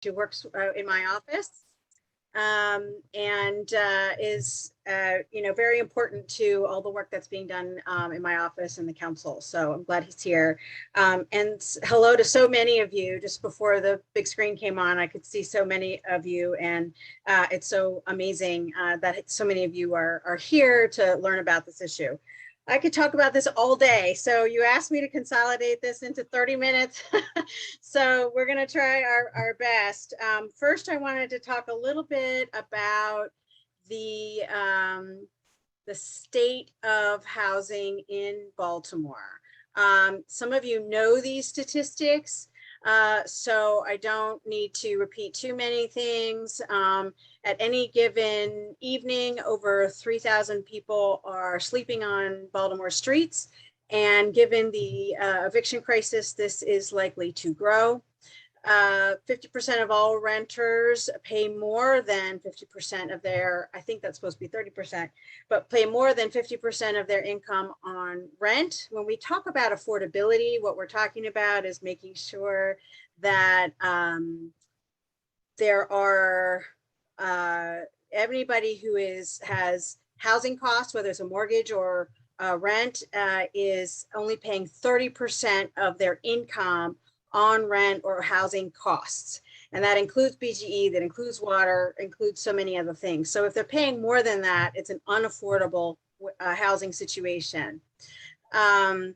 She works in my office and is, very important to all the work that's being done in my office and the council. So I'm glad he's here. And hello to so many of you. Just before the big screen came on, I could see so many of you, and it's so amazing that so many of you are here to learn about this issue. I could talk about this all day. So you asked me to consolidate this into 30 minutes. So we're going to try our best. First, I wanted to talk a little bit about the state of housing in Baltimore. Some of you know these statistics, so I don't need to repeat too many things. At any given evening, over 3,000 people are sleeping on Baltimore streets. And given the eviction crisis, this is likely to grow. 50% of all renters pay more than 50% of their, I think that's supposed to be 30%, but pay more than 50% of their income on rent. When we talk about affordability, what we're talking about is making sure that there are everybody who has housing costs, whether it's a mortgage or rent, is only paying 30% of their income on rent or housing costs. And that includes BGE, that includes water, includes so many other things. So if they're paying more than that, it's an unaffordable housing situation. There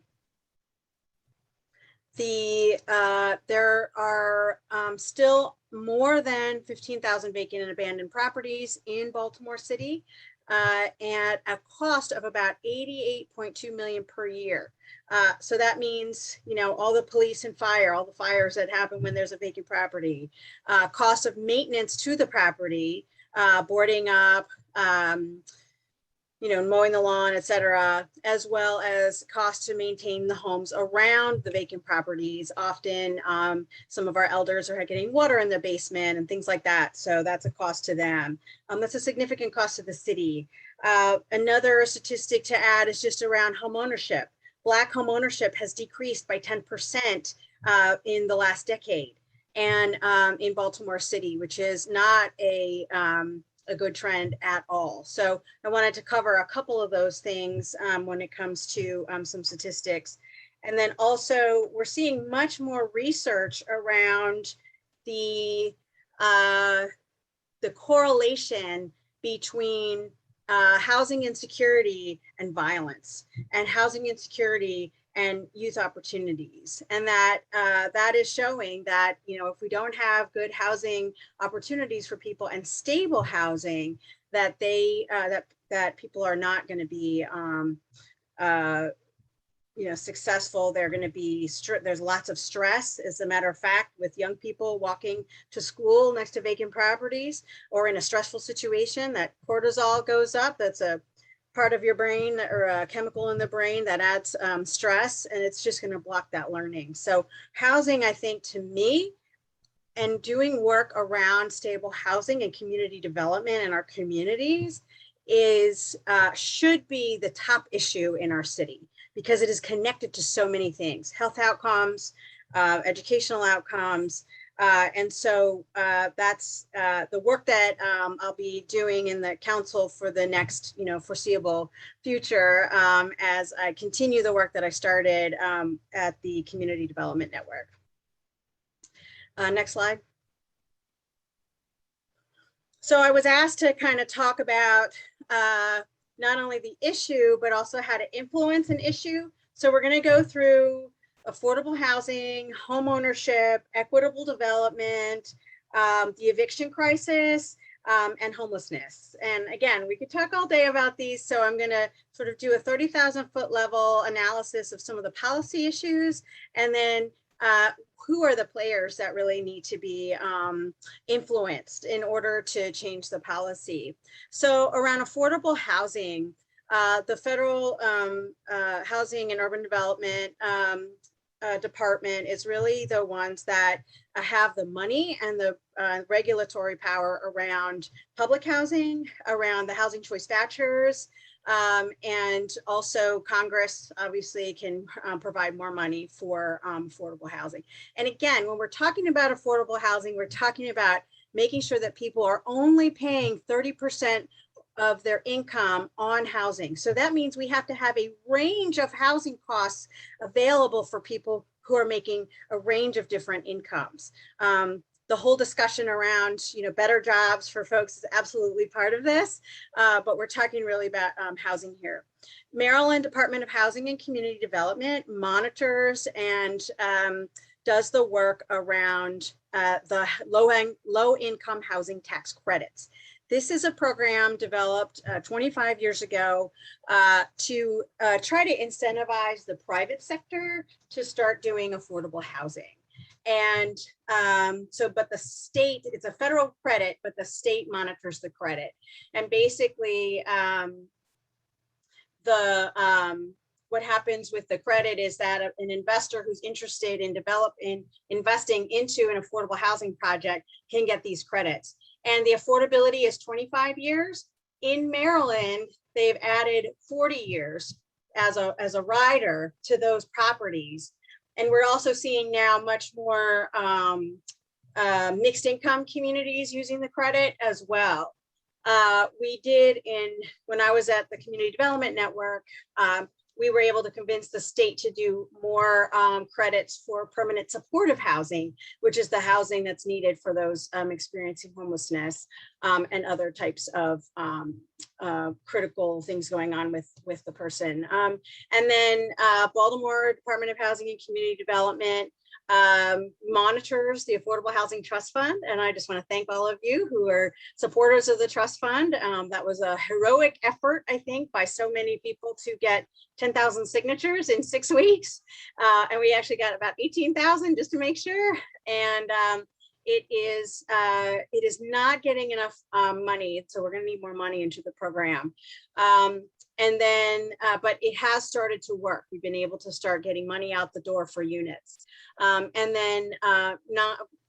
are still more than 15,000 vacant and abandoned properties in Baltimore City at a cost of about $88.2 million per year. So that means, all the police and fire, all the fires that happen when there's a vacant property, cost of maintenance to the property, boarding up, mowing the lawn, et cetera, as well as cost to maintain the homes around the vacant properties. Often some of our elders are getting water in the basement and things like that. So that's a cost to them. That's a significant cost to the city. Another statistic to add is just around home ownership. Black home ownership has decreased by 10% in the last decade, and in Baltimore City, which is not a good trend at all. So I wanted to cover a couple of those things when it comes to some statistics. And then also we're seeing much more research around the correlation between housing insecurity and violence, and housing insecurity and youth opportunities. And that is showing that, if we don't have good housing opportunities for people and stable housing, that that people are not going to be successful. They're going to be, there's lots of stress, as a matter of fact, with young people walking to school next to vacant properties or in a stressful situation. That cortisol goes up. That's a part of your brain, or a chemical in the brain that adds stress, and it's just going to block that learning. So housing, I think, to me, and doing work around stable housing and community development in our communities should be the top issue in our city, because it is connected to so many things: health outcomes, educational outcomes. And so that's the work that I'll be doing in the council for the next, foreseeable future, as I continue the work that I started at the Community Development Network. Next slide. So I was asked to kind of talk about not only the issue, but also how to influence an issue. So we're going to go through affordable housing, home ownership, equitable development, the eviction crisis, and homelessness. And again, we could talk all day about these, so I'm going to sort of do a 30,000-foot level analysis of some of the policy issues, and then who are the players that really need to be influenced in order to change the policy. So around affordable housing, the Federal Housing and Urban Development Department is really the ones that have the money and the regulatory power around public housing, around the housing choice vouchers, And also Congress obviously can provide more money for affordable housing. And again, when we're talking about affordable housing, we're talking about making sure that people are only paying 30% of their income on housing. So that means we have to have a range of housing costs available for people who are making a range of different incomes. The whole discussion around, better jobs for folks is absolutely part of this, but we're talking really about housing here. Maryland Department of Housing and Community Development monitors and does the work around the low-income housing tax credits. This is a program developed 25 years ago to try to incentivize the private sector to start doing affordable housing. And but the state, it's a federal credit, but the state monitors the credit. And basically what happens with the credit is that an investor who's interested in investing into an affordable housing project can get these credits. And the affordability is 25 years. In Maryland, they've added 40 years as a rider to those properties. And we're also seeing now much more mixed income communities using the credit as well. We did when I was at the Community Development Network, we were able to convince the state to do more credits for permanent supportive housing, which is the housing that's needed for those experiencing homelessness and other types of critical things going on with the person. And then Baltimore Department of Housing and Community Development monitors the Affordable Housing Trust Fund. And I just want to thank all of you who are supporters of the trust fund. That was a heroic effort, I think, by so many people to get 10,000 signatures in 6 weeks. And we actually got about 18,000 just to make sure. And it is not getting enough money. So we're going to need more money into the program. And then, but it has started to work. We've been able to start getting money out the door for units. And then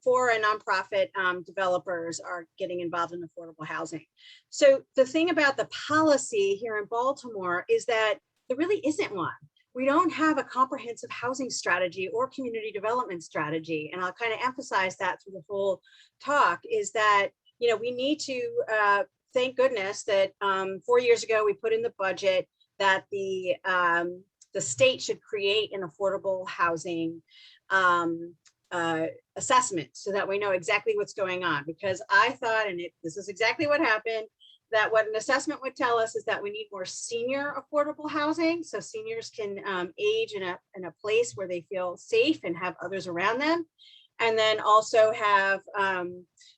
for a nonprofit developers are getting involved in affordable housing. So the thing about the policy here in Baltimore is that there really isn't one. We don't have a comprehensive housing strategy or community development strategy. And I'll kind of emphasize that through the whole talk is that, we need to, thank goodness that 4 years ago, we put in the budget that the state should create an affordable housing assessment so that we know exactly what's going on. Because I thought, and this is exactly what happened, that what an assessment would tell us is that we need more senior affordable housing. So seniors can age in a place where they feel safe and have others around them. And then also have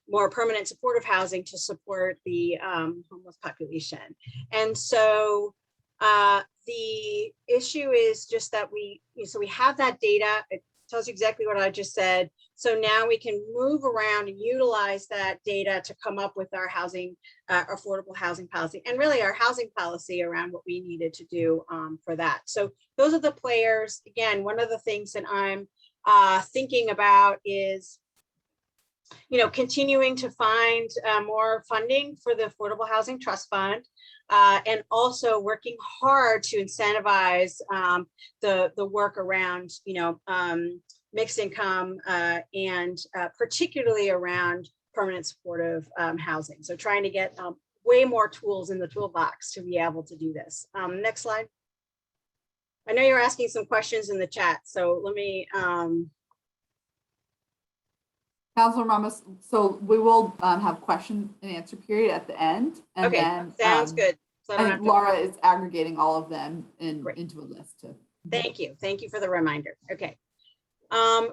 more permanent supportive housing to support the homeless population. And so the issue is just that we have that data. It tells you exactly what I just said. So now we can move around and utilize that data to come up with our housing, affordable housing policy, and really our housing policy around what we needed to do for that. So those are the players. Again, one of the things that I'm thinking about is, continuing to find more funding for the Affordable Housing Trust Fund, and also working hard to incentivize the work around, mixed income and particularly around permanent supportive housing. So trying to get way more tools in the toolbox to be able to do this. Next slide. I know you're asking some questions in the chat, so let me. Councilor Ramos, so we will have question and answer period at the end. And okay, then, sounds good. So I think Laura is aggregating all of them into a list. Thank you. Thank you for the reminder. Okay.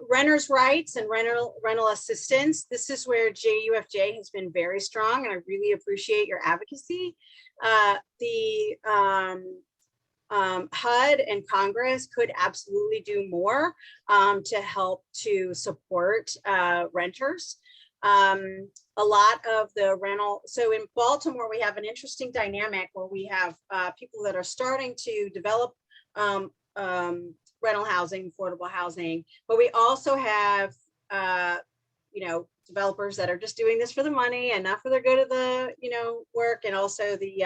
Renters' rights and rental assistance. This is where JUFJ has been very strong, and I really appreciate your advocacy. The HUD and Congress could absolutely do more to help to support renters. A lot of the rental, so in Baltimore, we have an interesting dynamic where we have people that are starting to develop rental housing, affordable housing, but we also have, developers that are just doing this for the money and not for the good of the, work, and also the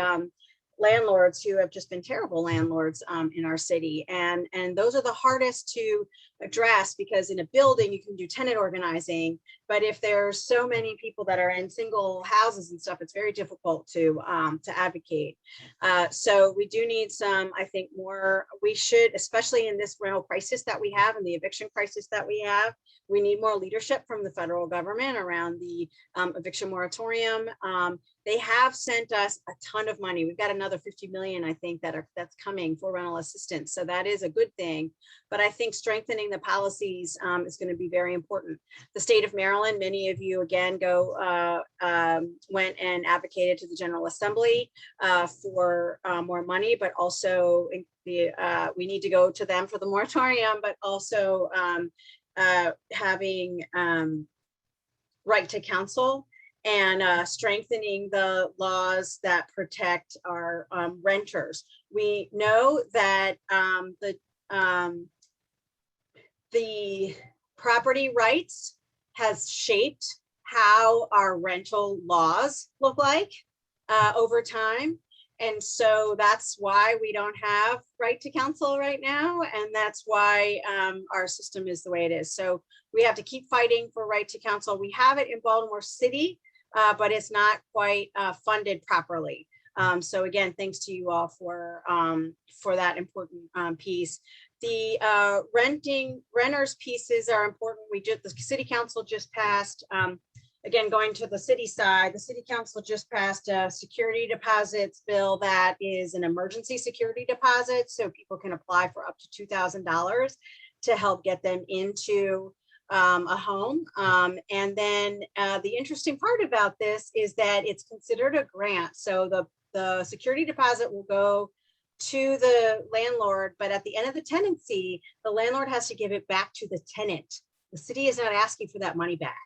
landlords who have just been terrible landlords in our city. And those are the hardest to address, because in a building you can do tenant organizing, but if there's so many people that are in single houses and stuff, it's very difficult to advocate. So we do need some, I think, more. We should, especially in this rental crisis that we have and the eviction crisis that we have, we need more leadership from the federal government around the eviction moratorium. They have sent us a ton of money. We've got another 50 million, I think, that's coming for rental assistance. So that is a good thing. But I think strengthening the policies is going to be very important. The state of Maryland, many of you again went and advocated to the General Assembly for more money, but also we need to go to them for the moratorium, but also having right to counsel and strengthening the laws that protect our renters. We know that the property rights has shaped how our rental laws look like over time. And so that's why we don't have right to counsel right now. And that's why our system is the way it is. So we have to keep fighting for right to counsel. We have it in Baltimore City, but it's not quite funded properly. So again, thanks to you all for that important piece. The renters pieces are important. The city council just passed, again, going to the city side, the city council just passed a security deposits bill that is an emergency security deposit. So people can apply for up to $2,000 to help get them into a home. And then the interesting part about this is that it's considered a grant. So the security deposit will go to the landlord, but at the end of the tenancy, the landlord has to give it back to the tenant. The city is not asking for that money back.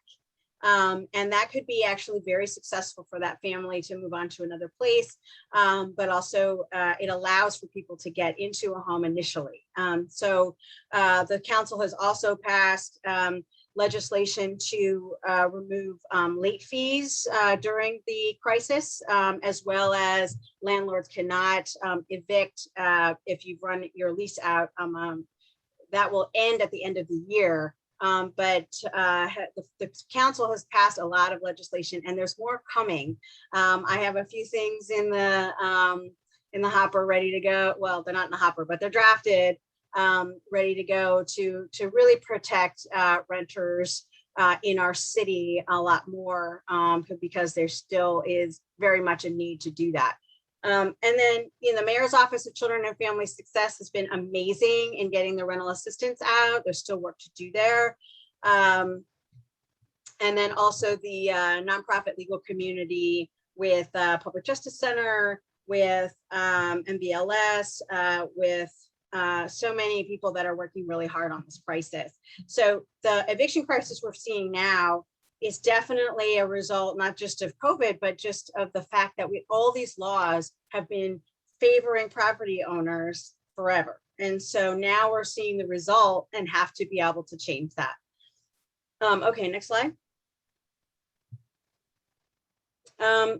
And that could be actually very successful for that family to move on to another place, but also it allows for people to get into a home initially. So the council has also passed legislation to remove late fees during the crisis, as well as landlords cannot evict if you've run your lease out. That will end at the end of the year. But the council has passed a lot of legislation, and there's more coming. I have a few things in the hopper ready to go. Well, they're not in the hopper, but they're drafted, ready to go to really protect renters in our city a lot more, because there still is very much a need to do that. And then the Mayor's Office of Children and Family Success has been amazing in getting the rental assistance out. There's still work to do there. And then also the nonprofit legal community with Public Justice Center, with MBLS, with so many people that are working really hard on this crisis. So the eviction crisis we're seeing now is definitely a result, not just of COVID, but just of the fact that all these laws have been favoring property owners forever. And so now we're seeing the result and have to be able to change that. Okay, next slide.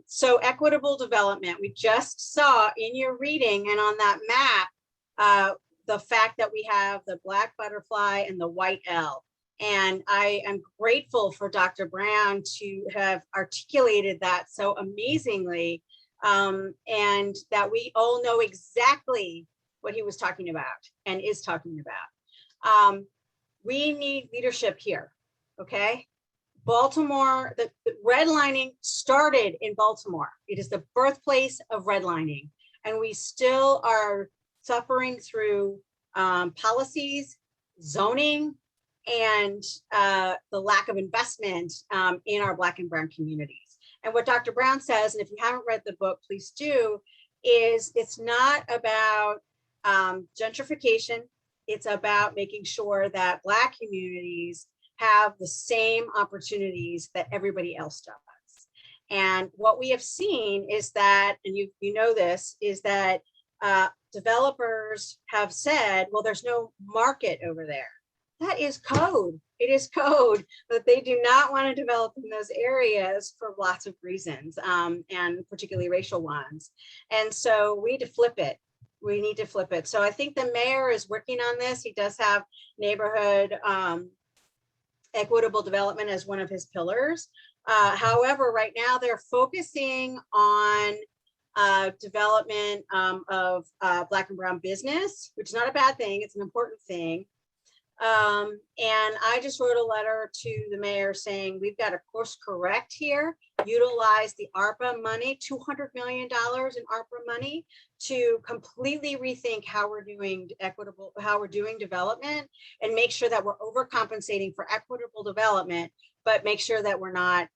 So equitable development, we just saw in your reading and on that map, the fact that we have the black butterfly and the white L. And I am grateful for Dr. Brown to have articulated that so amazingly, and that we all know exactly what he was talking about and is talking about. We need leadership here, okay? Baltimore, the redlining started in Baltimore. It is the birthplace of redlining, and we still are suffering through policies, zoning, and the lack of investment in our Black and Brown communities. And what Dr. Brown says, and if you haven't read the book, please do, is it's not about gentrification. It's about making sure that Black communities have the same opportunities that everybody else does. And what we have seen is that, and you know this, is that developers have said, well, there's no market over there. that is code. It is code that they do not want to develop in those areas for lots of reasons, and particularly racial ones. And so we need to flip it. We need to flip it. So I think the mayor is working on this. He does have neighborhood equitable development as one of his pillars. However, right now they're focusing on development of Black and brown business, which is not a bad thing. It's an important thing. And I just wrote a letter to the mayor saying, we've got to course correct here, utilize the ARPA money, $200 million in ARPA money, to completely rethink how we're doing development, and make sure that we're overcompensating for equitable development, but make sure that we're not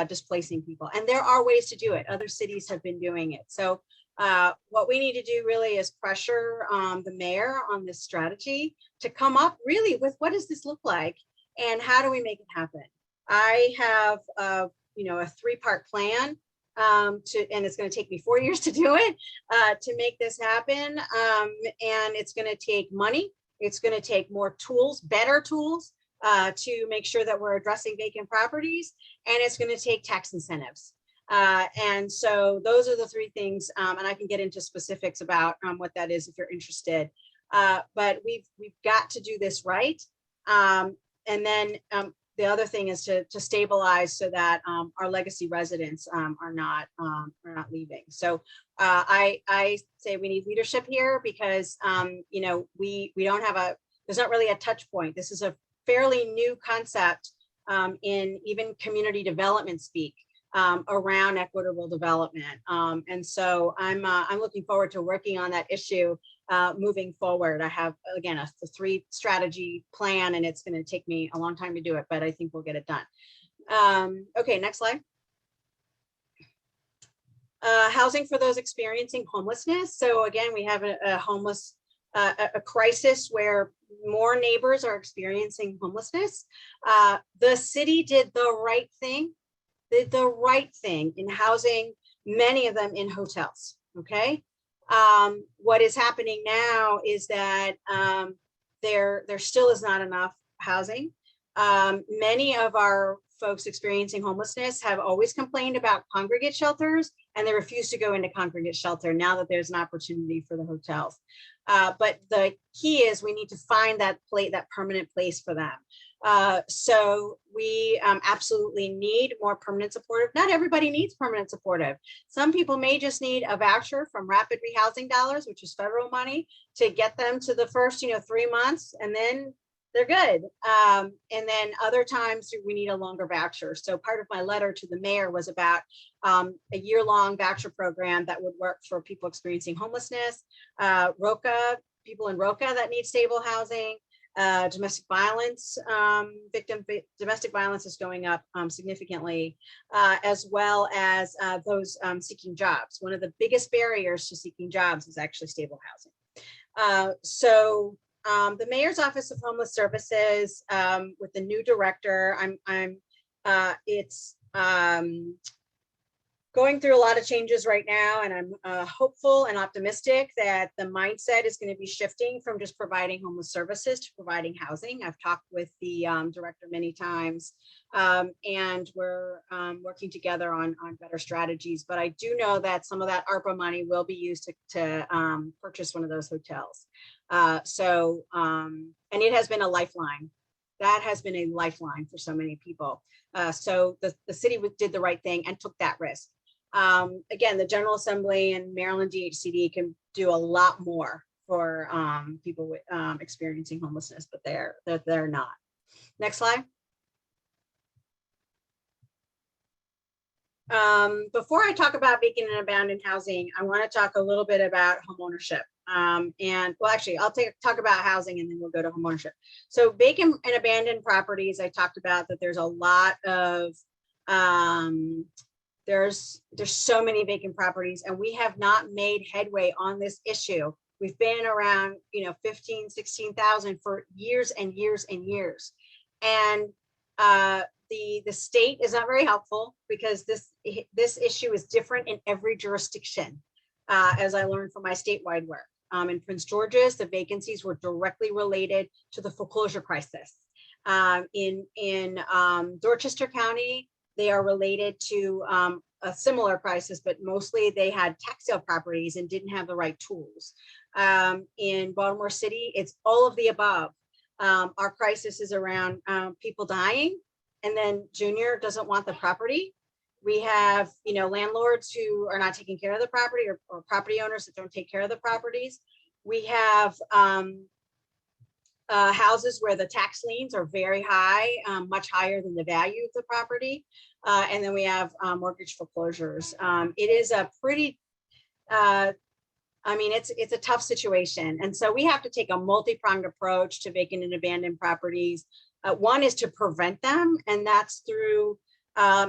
displacing people. And there are ways to do it. Other cities have been doing it. So what we need to do really is pressure the mayor on this strategy to come up really with, what does this look like and how do we make it happen? I have a 3-part plan and it's going to take me 4 years to do it, to make this happen. And it's going to take money. It's going to take more tools, better tools, to make sure that we're addressing vacant properties, and it's going to take tax incentives. And so those are the 3 things, and I can get into specifics about what that is if you're interested. But we've got to do this right. And then the other thing is to stabilize so that our legacy residents are not leaving. So I say we need leadership here, because we don't have there's not really a touch point. This is a fairly new concept in even community development speak. Around equitable development. And so I'm looking forward to working on that issue moving forward. I have, again, a 3-strategy plan, and it's going to take me a long time to do it, but I think we'll get it done. Okay, next slide. Housing for those experiencing homelessness. So again, we have a crisis where more neighbors are experiencing homelessness. The city did the right thing in housing many of them in hotels. Okay. What is happening now is that there still is not enough housing. Many of our folks experiencing homelessness have always complained about congregate shelters, and they refuse to go into congregate shelter now that there's an opportunity for the hotels. But the key is we need to find that permanent place for them. So we absolutely need more permanent supportive. Not everybody needs permanent supportive. Some people may just need a voucher from rapid rehousing dollars, which is federal money, to get them to the first 3 months, and then they're good. And then other times we need a longer voucher. So part of my letter to the mayor was about a year-long voucher program that would work for people experiencing homelessness, people in ROCA that need stable housing, domestic violence domestic violence is going up significantly, as well as those seeking jobs. One of the biggest barriers to seeking jobs is actually stable housing. So the Mayor's Office of Homeless Services, with the new director, it's going through a lot of changes right now, and I'm hopeful and optimistic that the mindset is going to be shifting from just providing homeless services to providing housing. I've talked with the director many times, and we're working together on better strategies. But I do know that some of that ARPA money will be used to purchase one of those hotels. And it has been a lifeline. That has been a lifeline for so many people. So the city did the right thing and took that risk. Again, the General Assembly and Maryland DHCD can do a lot more for people with, experiencing homelessness, but they're not. Next slide. Before I talk about vacant and abandoned housing, I want to talk a little bit about homeownership. And well, actually, I'll talk about housing and then we'll go to homeownership. So vacant and abandoned properties, I talked about that there's a lot of, there's so many vacant properties, and we have not made headway on this issue. We've been around, 15, 16,000 for years and years and years. And the state is not very helpful because this issue is different in every jurisdiction, as I learned from my statewide work. In Prince George's, the vacancies were directly related to the foreclosure crisis. In Dorchester County, they are related to a similar crisis, but mostly they had tax sale properties and didn't have the right tools. In Baltimore City, it's all of the above. Our crisis is around people dying, and then Junior doesn't want the property. We have, landlords who are not taking care of the property, or property owners that don't take care of the properties. We have houses where the tax liens are very high, much higher than the value of the property. And then we have mortgage foreclosures. It is a pretty, it's a tough situation. And so we have to take a multi-pronged approach to vacant and abandoned properties. One is to prevent them, and that's through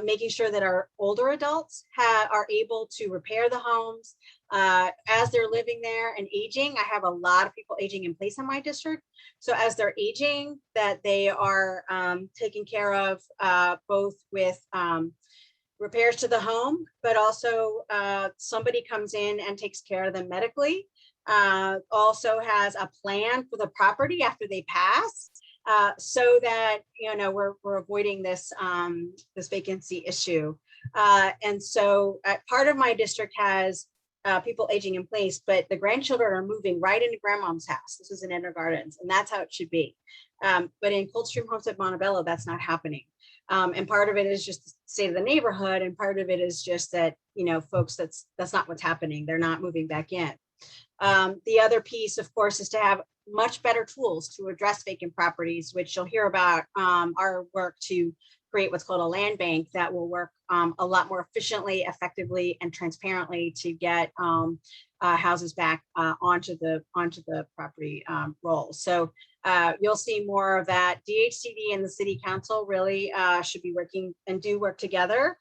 making sure that our older adults are able to repair the homes as they're living there and aging. I have a lot of people aging in place in my district. So as they're aging, that they are taken care of both with repairs to the home, but also somebody comes in and takes care of them medically. Also has a plan for the property after they pass. So that we're avoiding this this vacancy issue, and so part of my district has people aging in place, but the grandchildren are moving right into grandmom's house. This is in Ender Gardens, and that's how it should be. But in Coldstream Homestead Montebello, that's not happening, and part of it is just the state of the neighborhood, and part of it is just that folks, that's not what's happening. They're not moving back in. The other piece, of course, is to have much better tools to address vacant properties, which you'll hear about our work to create what's called a land bank that will work a lot more efficiently, effectively, and transparently to get houses back onto the property roll. So you'll see more of that. DHCD and the City Council really should be working and do work together.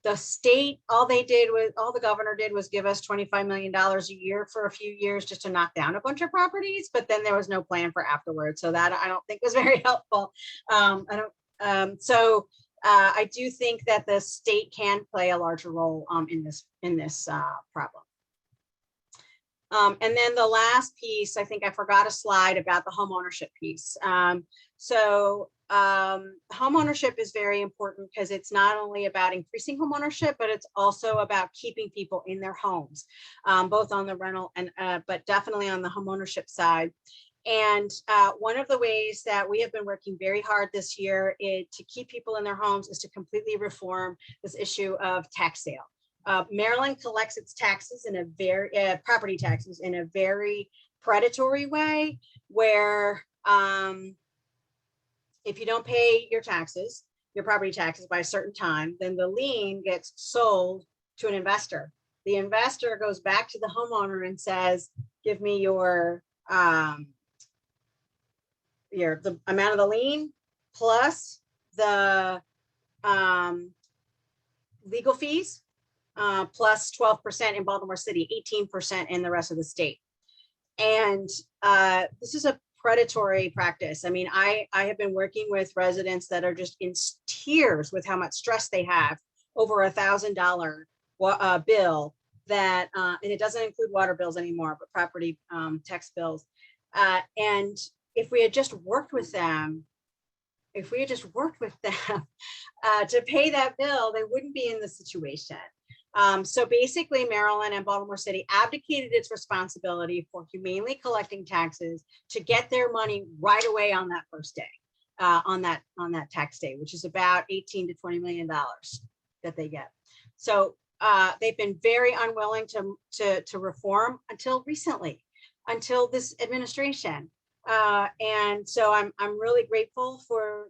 The state, all the governor did was give us $25 million a year for a few years just to knock down a bunch of properties, but then there was no plan for afterwards. So that I don't think was very helpful. I do think that the state can play a larger role in this problem. And then the last piece, I think I forgot a slide about the home ownership piece. Home ownership is very important because it's not only about increasing home ownership, but it's also about keeping people in their homes, both on the rental and but definitely on the home ownership side. And one of the ways that we have been working very hard this year to keep people in their homes is to completely reform this issue of tax sale. Maryland collects its taxes in a very property taxes in a very predatory way, where if you don't pay your taxes, your property taxes by a certain time, then the lien gets sold to an investor. The investor goes back to the homeowner and says, give me the amount of the lien plus the legal fees, plus 12% in Baltimore City, 18% in the rest of the state. And this is a predatory practice. I mean, I have been working with residents that are just in tears with how much stress they have over $1,000 bill that, and it doesn't include water bills anymore, but property tax bills. And if we had just worked with them, to pay that bill, they wouldn't be in this situation. So basically, Maryland and Baltimore City abdicated its responsibility for humanely collecting taxes to get their money right away on that first day, on that tax day, which is about $18 to $20 million that they get. So they've been very unwilling to reform until recently, until this administration. And so I'm really grateful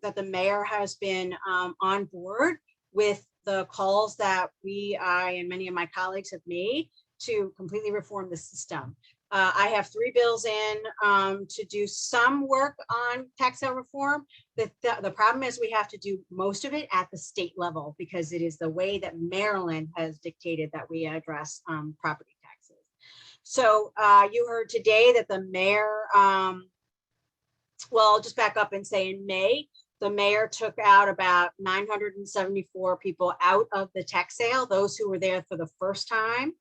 that the mayor has been on board with the calls that I and many of my colleagues have made to completely reform the system. I have 3 bills in to do some work on tax sale reform. The problem is we have to do most of it at the state level because it is the way that Maryland has dictated that we address property taxes. So you heard today that the mayor, well, I'll just back up and say in May, the mayor took out about 974 people out of the tax sale, those who were there for the first time.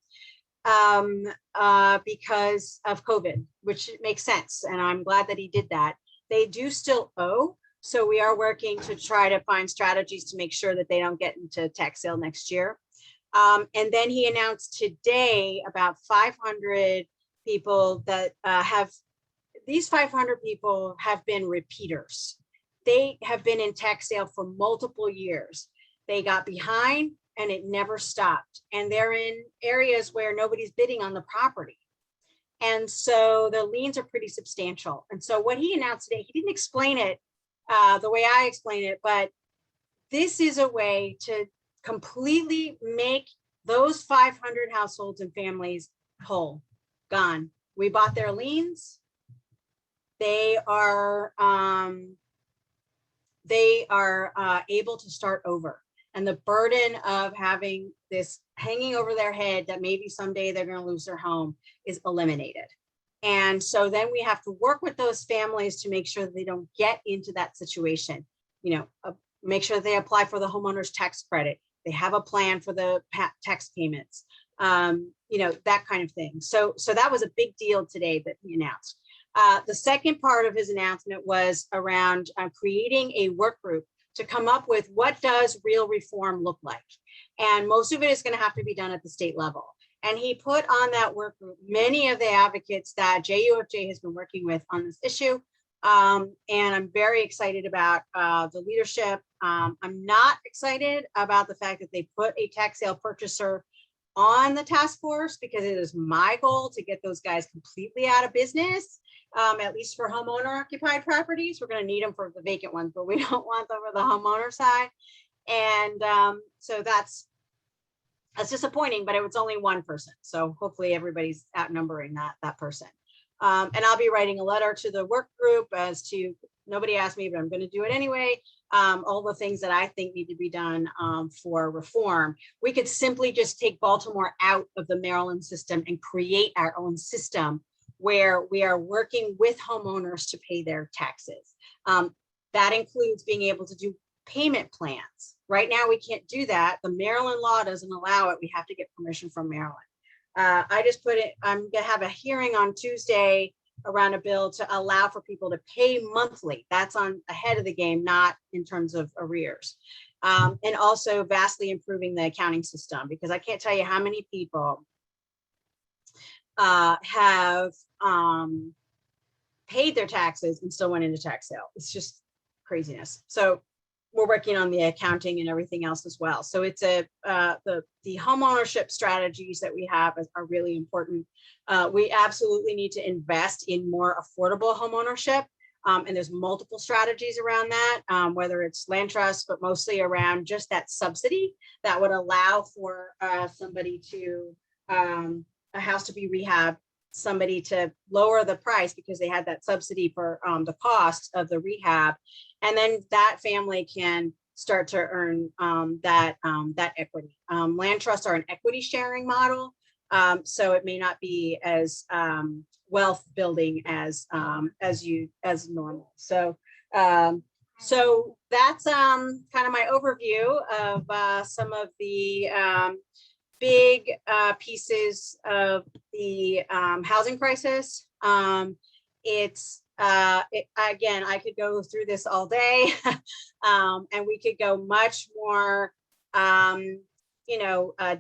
because of COVID, which makes sense. And I'm glad that he did that. They do still owe. So we are working to try to find strategies to make sure that they don't get into tax sale next year. And then he announced today about 500 people that these 500 people have been repeaters. They have been in tax sale for multiple years. They got behind and it never stopped. And they're in areas where nobody's bidding on the property. And so the liens are pretty substantial. And so what he announced today, he didn't explain it the way I explain it, but this is a way to completely make those 500 households and families whole, gone. We bought their liens. They are able to start over. And the burden of having this hanging over their head that maybe someday they're going to lose their home is eliminated. And so then we have to work with those families to make sure that they don't get into that situation. You know, make sure they apply for the homeowner's tax credit. They have a plan for the tax payments, you know, that kind of thing. So that was a big deal today that he announced. The second part of his announcement was around creating a work group to come up with what does real reform look like. And most of it is going to have to be done at the state level. And he put on that work group many of the advocates that JUFJ has been working with on this issue. And I'm very excited about the leadership. I'm not excited about the fact that they put a tax sale purchaser on the task force, because it is my goal to get those guys completely out of business. At least for homeowner occupied properties. We're going to need them for the vacant ones, but we don't want them for the homeowner side. And so that's disappointing, but it was only one person. So hopefully everybody's outnumbering that person. And I'll be writing a letter to the work group as to, nobody asked me, but I'm going to do it anyway. All the things that I think need to be done for reform. We could simply just take Baltimore out of the Maryland system and create our own system where we are working with homeowners to pay their taxes. That includes being able to do payment plans. Right now, we can't do that. The Maryland law doesn't allow it. We have to get permission from Maryland. I just put it, I'm gonna have a hearing on Tuesday around a bill to allow for people to pay monthly. That's on ahead of the game, not in terms of arrears. And also vastly improving the accounting system, because I can't tell you how many people have paid their taxes and still went into tax sale. It's just craziness. So we're working on the accounting and everything else as well. So it's the home ownership strategies that we have are really important. We absolutely need to invest in more affordable home ownership. And there's multiple strategies around that, whether it's land trust, but mostly around just that subsidy that would allow for somebody to, a house to be rehabbed, somebody to lower the price because they had that subsidy for the cost of the rehab. And then that family can start to earn that equity. Land trusts are an equity sharing model. So it may not be as wealth building as normal. So that's kind of my overview of some of the big pieces of the housing crisis. Again, I could go through this all day, and we could go much more,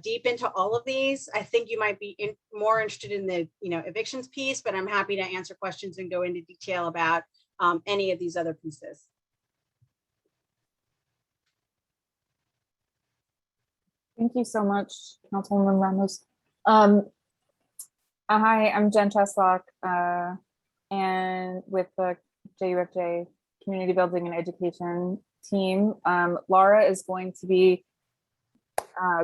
deep into all of these. I think you might be more interested in the, evictions piece, but I'm happy to answer questions and go into detail about any of these other pieces. Thank you so much, Councilwoman Ramos. Hi, I'm Jen Cheslock, and with the JUFJ Community Building and Education team. Laura is going to be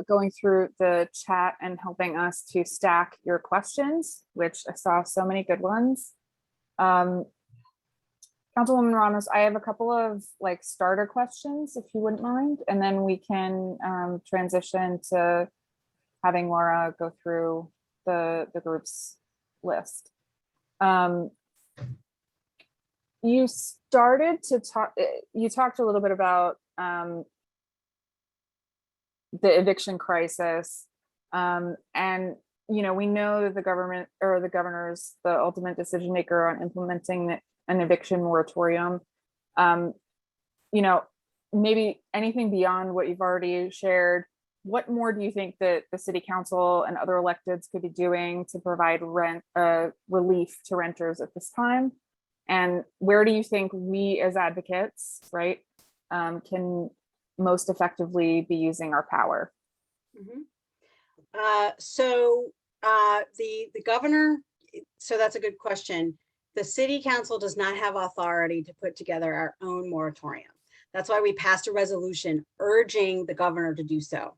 going through the chat and helping us to stack your questions, which I saw so many good ones. Councilwoman Ramos, I have a couple of starter questions, if you wouldn't mind, and then we can transition to having Laura go through the group's list. You started to talk, you talked a little bit about the eviction crisis, and you know, we know that the government or the governor is the ultimate decision maker on implementing an eviction moratorium. You know, maybe anything beyond what you've already shared, what more do you think that the city council and other electeds could be doing to provide rent relief to renters at this time? And where do you think we as advocates, right, can most effectively be using our power? The governor, so that's a good question. The city council does not have authority to put together our own moratorium. That's why we passed a resolution urging the governor to do so.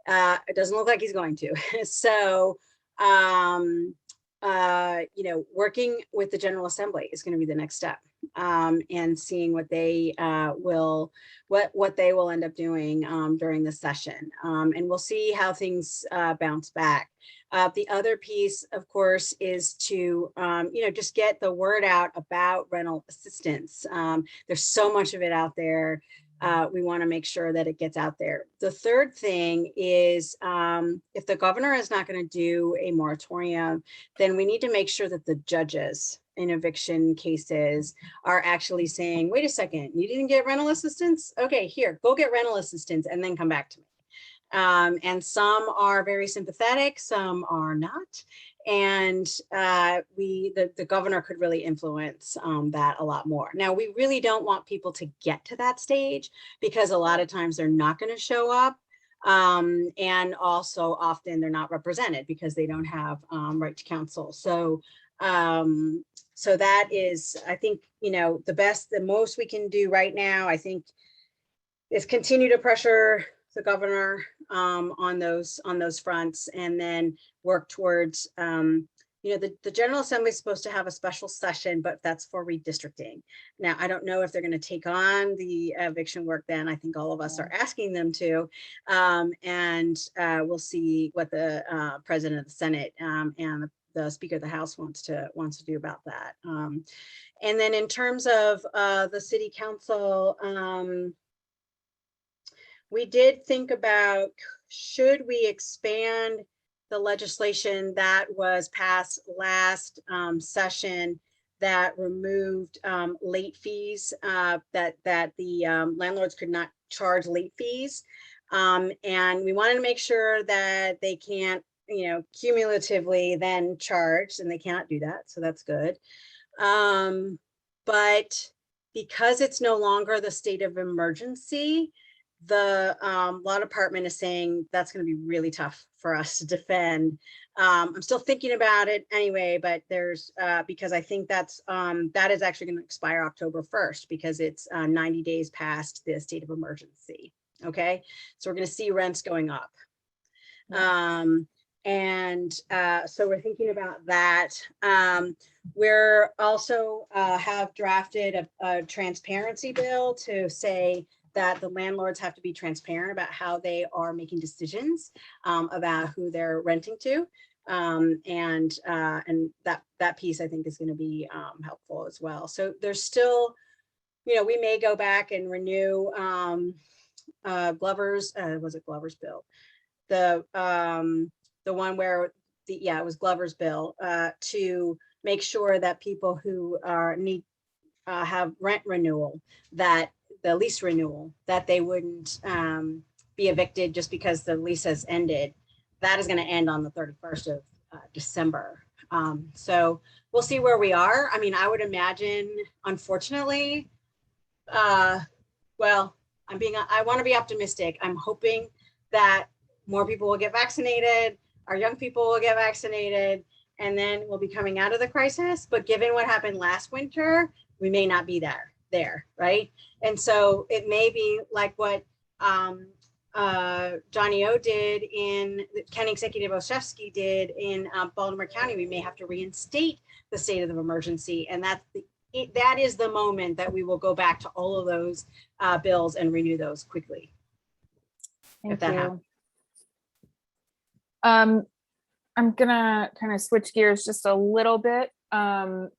It doesn't look like he's going to. So, you know, working with the General Assembly is going to be the next step, and seeing what they what they will end up doing during the session, and we'll see how things bounce back. The other piece, of course, is to you know, just get the word out about rental assistance. There's so much of it out there. We want to make sure that it gets out there. The third thing is, if the governor is not going to do a moratorium, then we need to make sure that the judges in eviction cases are actually saying, wait a second, you didn't get rental assistance? Okay, here, go get rental assistance and then come back to me. And some are very sympathetic, some are not. And the governor could really influence that a lot more. Now, we really don't want people to get to that stage because a lot of times they're not going to show up. And also often they're not represented because they don't have right to counsel. So so that is, I think, you know, the most we can do right now, I think, is continue to pressure the governor on those fronts, and then work towards, you know, the General Assembly is supposed to have a special session, but that's for redistricting. Now, I don't know if they're going to take on the eviction work then. I think all of us are asking them to, and we'll see what the president of the Senate and the Speaker of the House wants to do about that. And then in terms of the City Council, we did think about, should we expand the legislation that was passed last session that removed late fees, that the landlords could not charge late fees. And we wanted to make sure that they can't, you know, cumulatively then charge, and they cannot do that. So that's good. But because it's no longer the state of emergency, the law department is saying that's going to be really tough for us to defend. I'm still thinking about it anyway, but there's because I think that's that is actually going to expire October 1st because it's 90 days past the state of emergency. Okay, so we're going to see rents going up. Yeah. So we're thinking about that. We're also have drafted a transparency bill to say that the landlords have to be transparent about how they are making decisions about who they're renting to. And that piece I think is going to be helpful as well. So there's still, you know, we may go back and renew Glover's, was it Glover's bill? The one where it was Glover's bill to make sure that people who need have rent renewal, that the lease renewal, that they wouldn't be evicted just because the lease has ended. That is going to end on the 31st of December. So we'll see where we are. I mean, I would imagine, unfortunately, well, I want to be optimistic. I'm hoping that more people will get vaccinated, our young people will get vaccinated, and then we'll be coming out of the crisis. But given what happened last winter, we may not be there, right? And so it may be like what Johnny O did in County Executive Oshevsky did in Baltimore County. We may have to reinstate the state of emergency, and that is the moment that we will go back to all of those bills and renew those quickly. Thank you. I'm gonna kind of switch gears just a little bit, and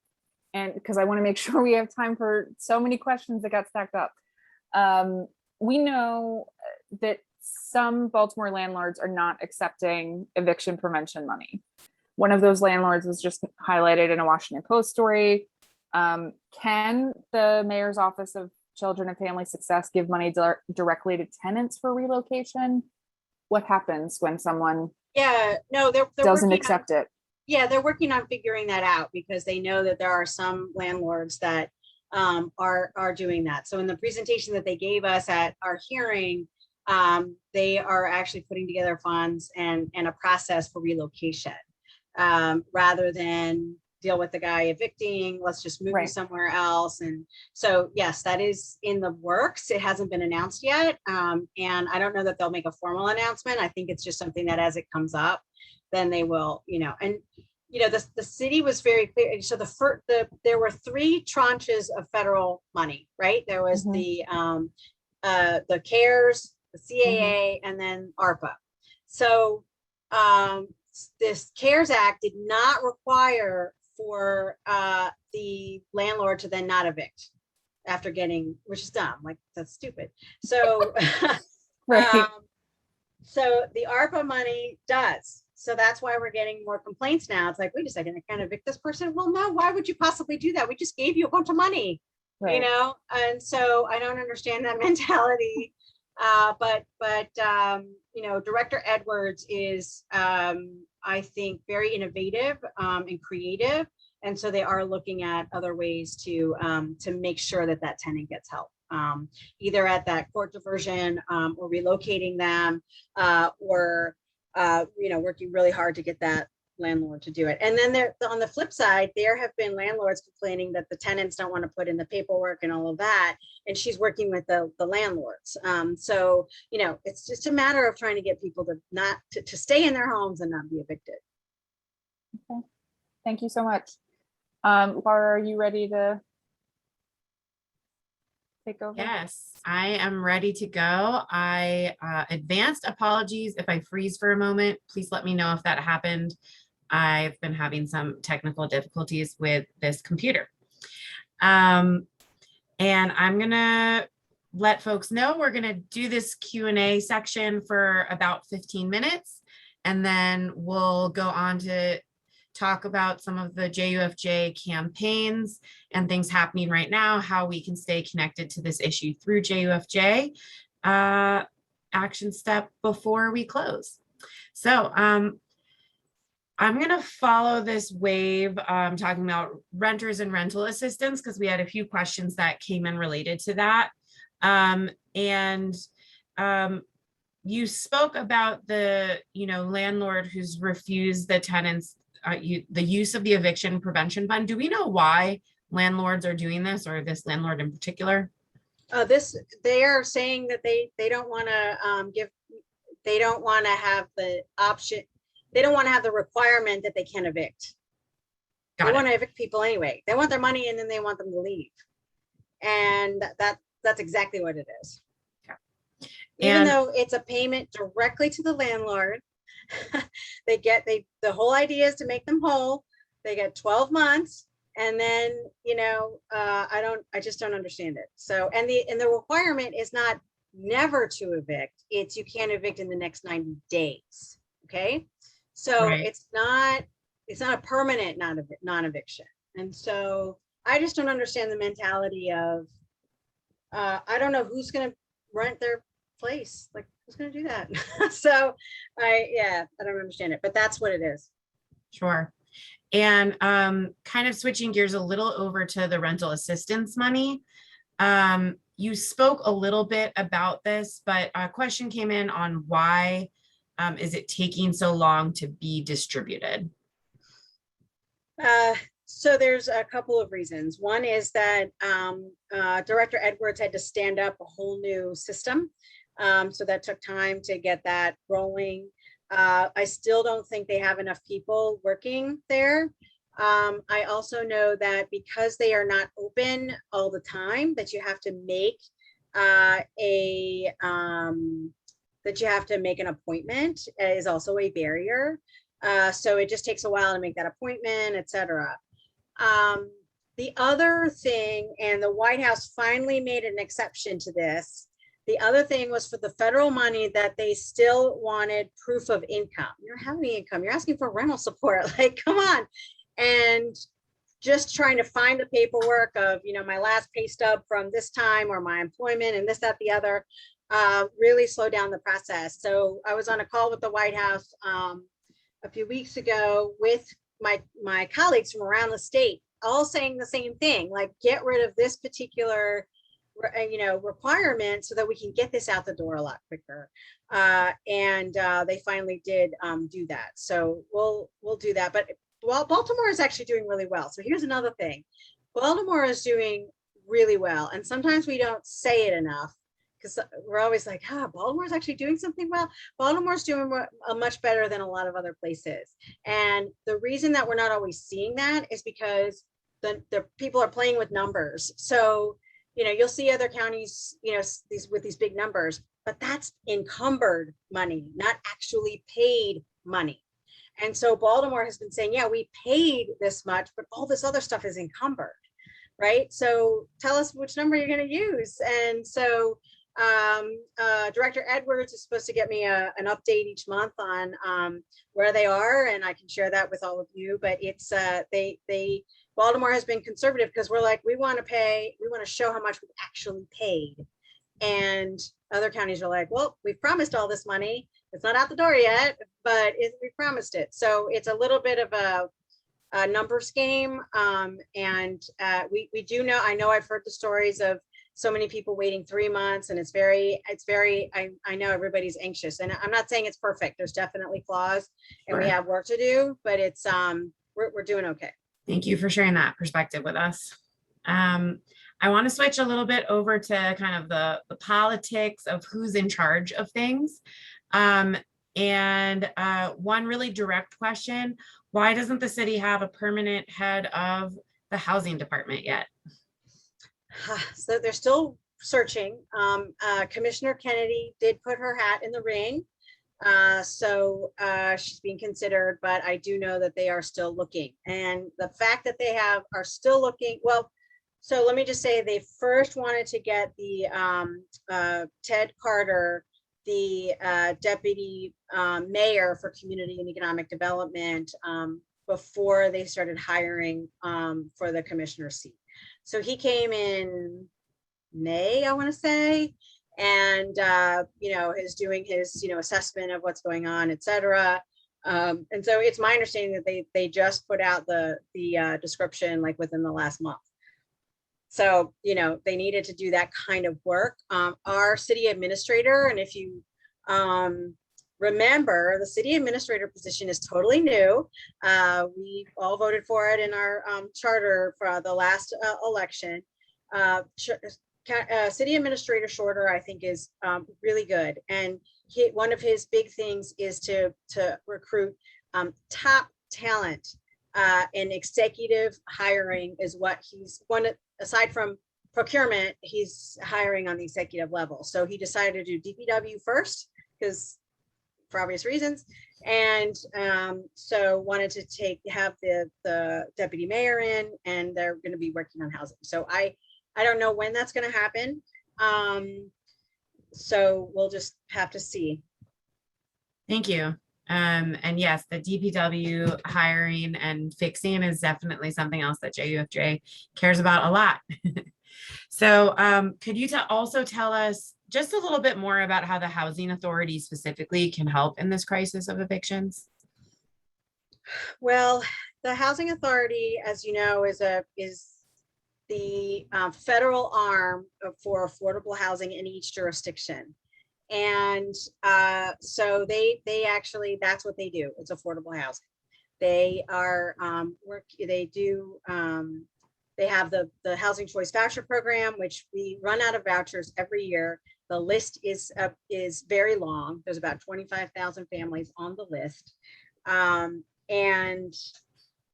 because I want to make sure we have time for so many questions that got stacked up. We know that some Baltimore landlords are not accepting eviction prevention money. One of those landlords was just highlighted in a Washington Post story. Can the mayor's office of Children and Family Success give money directly to tenants for relocation? What happens when someone no, they're doesn't working accept it? Yeah, they're working on figuring that out because they know that there are some landlords that are doing that. So in the presentation that they gave us at our hearing, they are actually putting together funds and a process for relocation rather than deal with the guy evicting. Let's just move you somewhere else. And so, yes, that is in the works. It hasn't been announced yet. And I don't know that they'll make a formal announcement. I think it's just something that as it comes up, then they will, and the city was very clear. So there were 3 tranches of federal money, right? There was the CARES, the CAA, and then ARPA. So this CARES Act did not require for the landlord to then not evict after getting, which is dumb, like that's stupid. So, so the ARPA money does. So that's why we're getting more complaints now. It's like, wait a second, I can't evict this person. Well, no, why would you possibly do that? We just gave you a bunch of money, And so I don't understand that mentality. But Director Edwards is, I think, very innovative and creative. And so they are looking at other ways to make sure that tenant gets help, either at that court diversion or relocating them or working really hard to get that landlord to do it. And then on the flip side, there have been landlords complaining that the tenants don't want to put in the paperwork and all of that. And she's working with the landlords. So, it's just a matter of trying to get people to stay in their homes and not be evicted. Okay. Thank you so much. Laura, are you ready to take over? Yes, I am ready to go. I advanced apologies if I freeze for a moment. Please let me know if that happened. I've been having some technical difficulties with this computer. And I'm gonna let folks know we're gonna do this Q&A section for about 15 minutes, and then we'll go on to talk about some of the JUFJ campaigns and things happening right now, how we can stay connected to this issue through JUFJ action step before we close. So I'm going to follow this wave talking about renters and rental assistance because we had a few questions that came in related to that. You spoke about the landlord who's refused the tenants the use of the eviction prevention fund. Do we know why landlords are doing this, or this landlord in particular? They are saying that they don't want to they don't want to have the option. They don't want to have the requirement that they can evict. They want to evict people anyway. They want their money and then they want them to leave. And that's exactly what it is. Okay. Even though it's a payment directly to the landlord, the whole idea is to make them whole. They get 12 months and then, I just don't understand it. So, and the requirement is not never to evict. It's you can't evict in the next 90 days. Okay. So it's not a permanent non-eviction. And so I just don't understand the mentality of, I don't know who's going to rent their place. Like, who's going to do that? So I don't understand it, but that's what it is. Sure. And kind of switching gears a little over to the rental assistance money. You spoke a little bit about this, but a question came in on why is it taking so long to be distributed? So there's a couple of reasons. One is that Director Edwards had to stand up a whole new system. So that took time to get that rolling. I still don't think they have enough people working there. I also know that because they are not open all the time, that you have to make an appointment is also a barrier. So it just takes a while to make that appointment, etc. The other thing, and the White House finally made an exception to this, The other thing was for the federal money that they still wanted proof of income. You don't have any income. You're asking for rental support. Like, come on. And just trying to find the paperwork of, my last pay stub from this time or my employment and this, that, the other, really slowed down the process. So I was on a call with the White House a few weeks ago with my colleagues from around the state, all saying the same thing, like, get rid of this particular requirement so that we can get this out the door a lot quicker. And they finally did do that. So we'll do that. But Baltimore is actually doing really well. So here's another thing. Baltimore is doing really well. And sometimes we don't say it enough because we're always like, Baltimore's actually doing something well. Baltimore's doing much better than a lot of other places. And the reason that we're not always seeing that is because the people are playing with numbers. So you'll see other counties, with these big numbers, but that's encumbered money, not actually paid money. And so Baltimore has been saying, yeah, we paid this much, but all this other stuff is encumbered, right? So tell us which number you're going to use. And so Director Edwards is supposed to get me an update each month on where they are, and I can share that with all of you. But it's Baltimore has been conservative because we're like, we want to show how much we actually paid. And other counties are like, well, we've promised all this money. It's not out the door yet, but we promised it. So it's a little bit of a numbers game. And we do know, I know I've heard the stories of so many people waiting 3 months, and it's very, I know everybody's anxious, and I'm not saying it's perfect. There's definitely flaws and we have work to do, but it's, we're doing okay. Thank you for sharing that perspective with us. I want to switch a little bit over to kind of the politics of who's in charge of things. And one really direct question, why doesn't the city have a permanent head of the housing department yet? So they're still searching. Commissioner Kennedy did put her hat in the ring. So she's being considered, but I do know that they are still looking. And the fact that they are still looking, well, so let me just say they first wanted to get the Ted Carter, the deputy mayor for community and economic development, before they started hiring for the commissioner seat. So he came in May, I want to say, and is doing his assessment of what's going on, et cetera. And so it's my understanding that they just put out the description like within the last month. So they needed to do that kind of work. Our city administrator, and if you remember, the city administrator position is totally new. We all voted for it in our charter for the last election. City Administrator Shorter, I think, is really good. And one of his big things is to recruit top talent, and executive hiring is what he's aside from procurement, he's hiring on the executive level. So he decided to do DPW first because for obvious reasons. And so wanted to have the deputy mayor in, and they're going to be working on housing. So I don't know when that's going to happen. So we'll just have to see. Thank you. And yes, the DPW hiring and fixing is definitely something else that JUFJ cares about a lot. So could you also tell us just a little bit more about how the housing authority specifically can help in this crisis of evictions? Well, the housing authority, as you know, is the federal arm for affordable housing in each jurisdiction. And so they actually, that's what they do. It's affordable housing. They are they have the Housing Choice Voucher Program, which we run out of vouchers every year. The list is very long. There's about 25,000 families on the list. And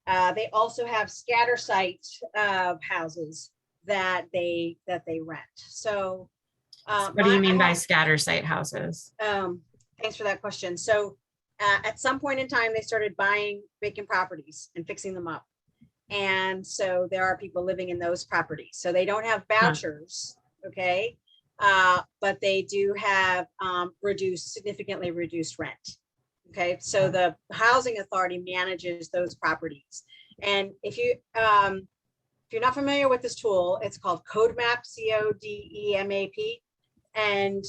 they also have scatter site houses that they rent. So what do you mean by scatter site houses? Thanks for that question. So at some point in time, they started buying vacant properties and fixing them up. And so there are people living in those properties. So they don't have vouchers, okay? but they do have significantly reduced rent. Okay, so the housing authority manages those properties. And if you're not familiar with this tool, it's called CodeMap, CODEMAP. And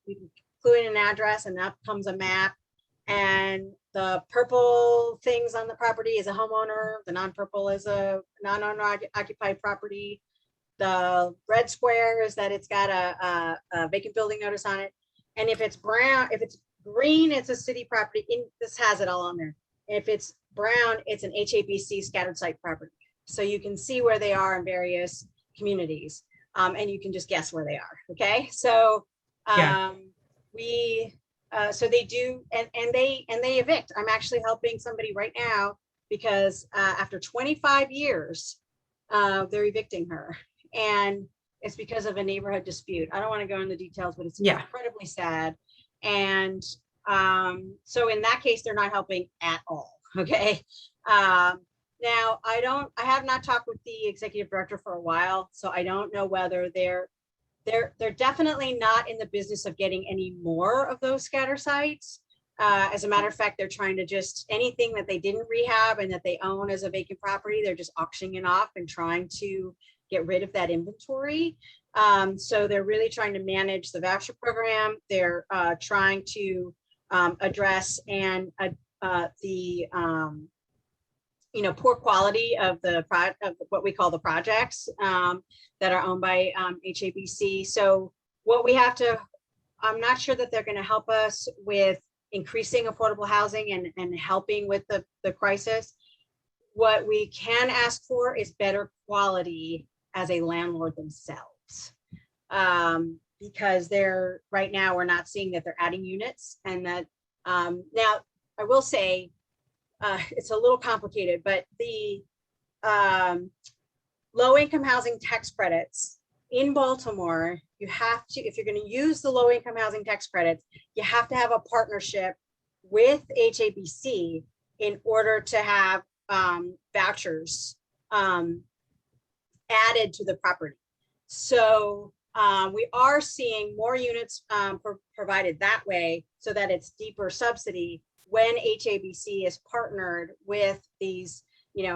you can clue in an address and up comes a map. And the purple things on the property is a homeowner. The non-purple is a non-owner occupied property. The red square is that it's got a vacant building notice on it. And if it's brown, if it's green, it's a city property. This has it all on there. If it's brown, it's an HABC scattered site property. So you can see where they are in various communities, and you can just guess where they are. Okay, so so they do, and they evict. I'm actually helping somebody right now because after 25 years, they're evicting her, and it's because of a neighborhood dispute. I don't want to go into details, but it's incredibly sad. And so in that case, they're not helping at all. Okay. Now I have not talked with the executive director for a while, so I don't know whether they're definitely not in the business of getting any more of those scatter sites. As a matter of fact, they're trying to just anything that they didn't rehab and that they own as a vacant property, they're just auctioning it off and trying to get rid of that inventory. So they're really trying to manage the voucher program. They're trying to address and the poor quality of what we call the projects that are owned by HABC. So what we have to, I'm not sure that they're going to help us with increasing affordable housing and helping with the crisis. What we can ask for is better quality as a landlord themselves. Because right now we're not seeing that they're adding units, and that now I will say it's a little complicated, but the low-income housing tax credits in Baltimore, you have to, if you're going to use the low-income housing tax credits, you have to have a partnership with HABC in order to have vouchers added to the property. So we are seeing more units provided that way, so that it's deeper subsidy when HABC is partnered with these,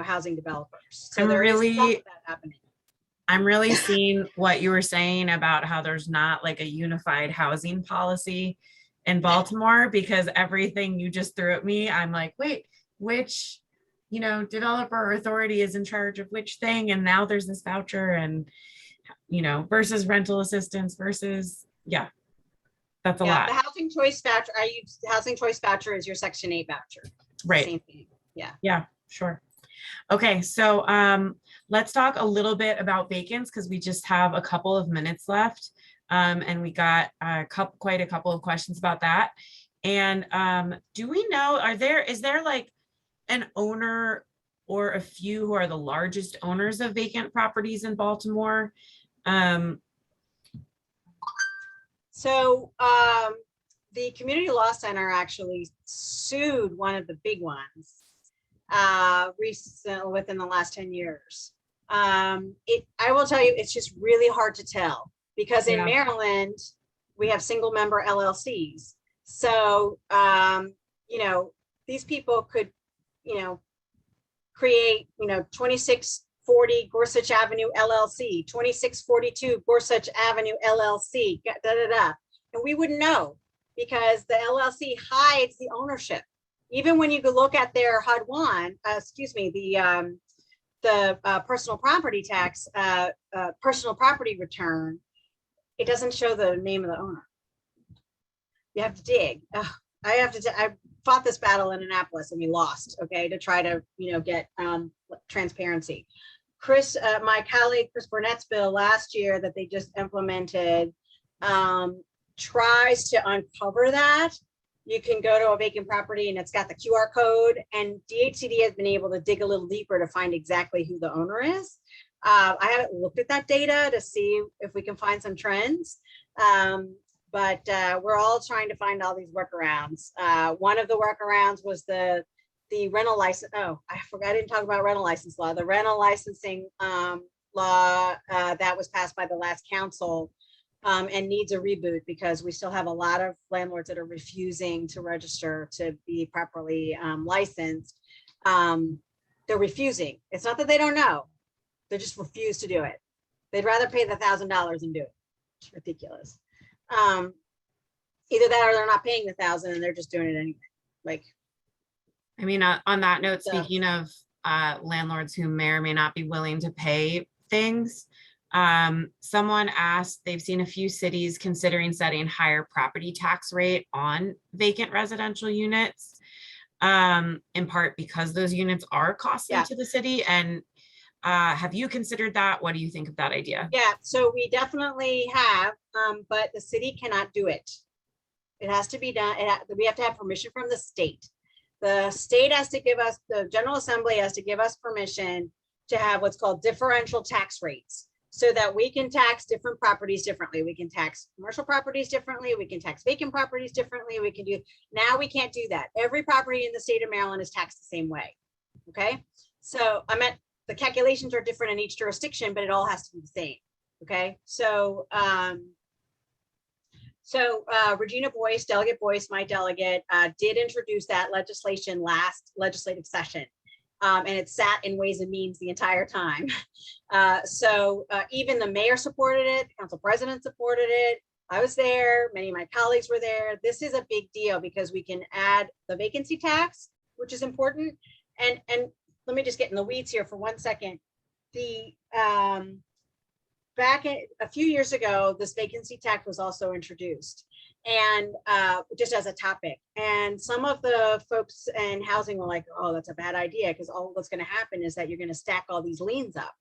housing developers. So I'm there is really- some of that happening. I'm really seeing what you were saying about how there's not like a unified housing policy in Baltimore, because everything you just threw at me, I'm like, wait, which, developer or authority is in charge of which thing? And now there's this voucher and, versus rental assistance versus, that's a lot. The housing choice voucher, housing choice voucher is your Section 8 voucher. Right. Same thing. Yeah. Yeah, sure. Okay, so let's talk a little bit about vacants, because we just have a couple of minutes left, and we got quite a couple of questions about that. And do we know, is there like an owner or a few who are the largest owners of vacant properties in Baltimore? So the Community Law Center actually sued one of the big ones recently, within the last 10 years. I will tell you, it's just really hard to tell, because in Maryland, we have single member LLCs. So, these people could, create, 2640 Gorsuch Avenue LLC, 2642 Gorsuch Avenue LLC, and we wouldn't know, because the LLC hides the ownership. Even when you go look at their HUD-1, the personal property tax, personal property return, it doesn't show the name of the owner. You have to dig. I fought this battle in Annapolis and we lost, okay, to try to, get transparency. My colleague, Chris Burnett's bill last year that they just implemented tries to uncover that. You can go to a vacant property and it's got the QR code, and DHCD has been able to dig a little deeper to find exactly who the owner is. I haven't looked at that data to see if we can find some trends, but we're all trying to find all these workarounds. One of the workarounds was the rental license. Oh, I forgot, I didn't talk about rental license law. The rental licensing law that was passed by the last council and needs a reboot because we still have a lot of landlords that are refusing to register to be properly licensed. They're refusing. It's not that they don't know. They just refuse to do it. They'd rather pay the $1,000 than do it. It's ridiculous. Either that or they're not paying the $1,000 and they're just doing it anyway. Like, I mean, on that note, So- speaking of landlords who may or may not be willing to pay things, someone asked, they've seen a few cities considering setting higher property tax rate on vacant residential units, in part because those units are costly Yeah. to the city. And have you considered that? What do you think of that idea? yeah, so we definitely have, but the city cannot do it. It has to be done. We have to have permission from the state. The state has to give us, the General Assembly has to give us permission to have what's called differential tax rates so that we can tax different properties differently. We can tax commercial properties differently. We can tax vacant properties differently. We can do, now we can't do that. Every property in the state of Maryland is taxed the same way. Okay, so I meant the calculations are different in each jurisdiction, but it all has to be the same. Okay, so Regina Boyce, Delegate Boyce, my delegate, did introduce that legislation last legislative session. And it sat in Ways and Means the entire time. Even the mayor supported it, the council president supported it. I was there, many of my colleagues were there. This is a big deal because we can add the vacancy tax, which is important. And let me just get in the weeds here for 1 second. Back a few years ago, this vacancy tax was also introduced, and just as a topic. And some of the folks in housing were like, "Oh, that's a bad idea," because all that's going to happen is that you're going to stack all these liens up,